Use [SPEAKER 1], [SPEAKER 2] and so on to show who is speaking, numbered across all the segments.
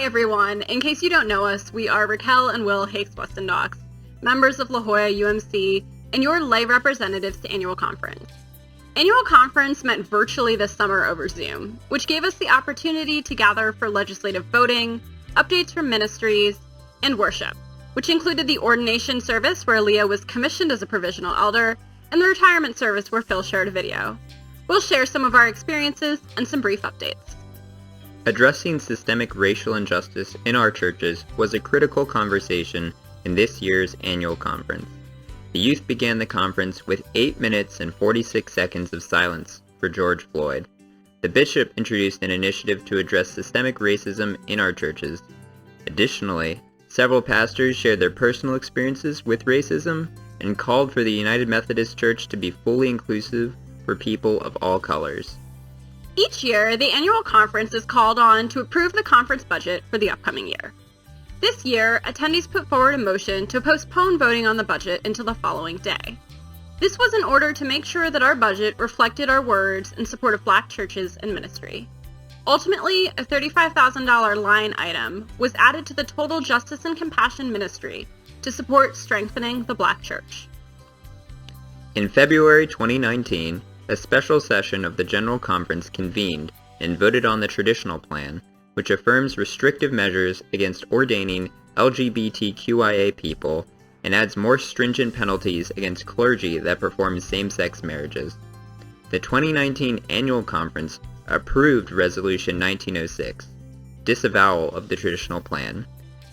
[SPEAKER 1] Hi everyone, in case you don't know us, we are Raquel and Will Hakes-Westendocks, members of La Jolla UMC, and your lay representatives to Annual Conference. Annual Conference met virtually this summer over Zoom, which gave us the opportunity to gather for legislative voting, updates from ministries, and worship, which included the ordination service where Leah was commissioned as a provisional elder, and the retirement service where Phil shared a video. We'll share some of our experiences and some brief updates.
[SPEAKER 2] Addressing systemic racial injustice in our churches was a critical conversation in this year's annual conference. The youth began the conference with 8 minutes and 46 seconds of silence for George Floyd. The bishop introduced an initiative to address systemic racism in our churches. Additionally, several pastors shared their personal experiences with racism and called for the United Methodist Church to be fully inclusive for people of all colors.
[SPEAKER 1] Each year, the annual conference is called on to approve the conference budget for the upcoming year. This year, attendees put forward a motion to postpone voting on the budget until the following day. This was in order to make sure that our budget reflected our words in support of Black churches and ministry. Ultimately, a $35,000 line item was added to the Total Justice and Compassion Ministry to support strengthening the Black church.
[SPEAKER 2] In February 2019, a special session of the General Conference convened and voted on the traditional plan, which affirms restrictive measures against ordaining LGBTQIA people and adds more stringent penalties against clergy that perform same-sex marriages. The 2019 Annual Conference approved Resolution 1906, disavowal of the traditional plan.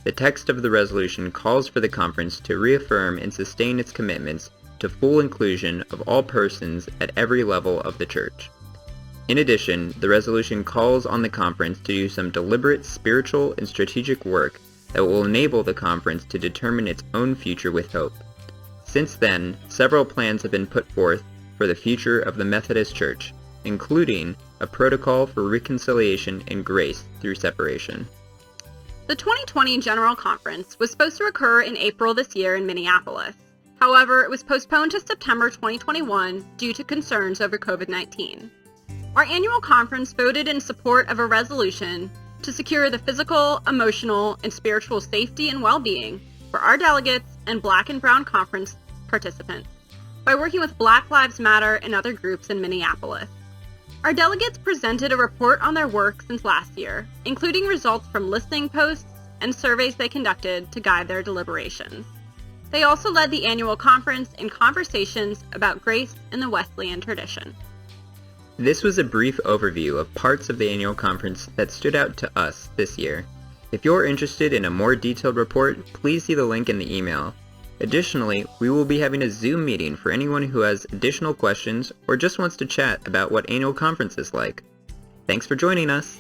[SPEAKER 2] The text of the resolution calls for the conference to reaffirm and sustain its commitments to full inclusion of all persons at every level of the church. In addition, the resolution calls on the conference to do some deliberate spiritual and strategic work that will enable the conference to determine its own future with hope. Since then, several plans have been put forth for the future of the Methodist Church, including a protocol for reconciliation and grace through separation.
[SPEAKER 1] The 2020 General Conference was supposed to occur in April this year in Minneapolis. However, it was postponed to September 2021 due to concerns over COVID-19. Our annual conference voted in support of a resolution to secure the physical, emotional, and spiritual safety and well-being for our delegates and Black and Brown Conference participants by working with Black Lives Matter and other groups in Minneapolis. Our delegates presented a report on their work since last year, including results from listening posts and surveys they conducted to guide their deliberations. They also led the annual conference in conversations about grace in the Wesleyan tradition.
[SPEAKER 2] This was a brief overview of parts of the annual conference that stood out to us this year. If you're interested in a more detailed report, please see the link in the email. Additionally, we will be having a Zoom meeting for anyone who has additional questions or just wants to chat about what annual conference is like. Thanks for joining us!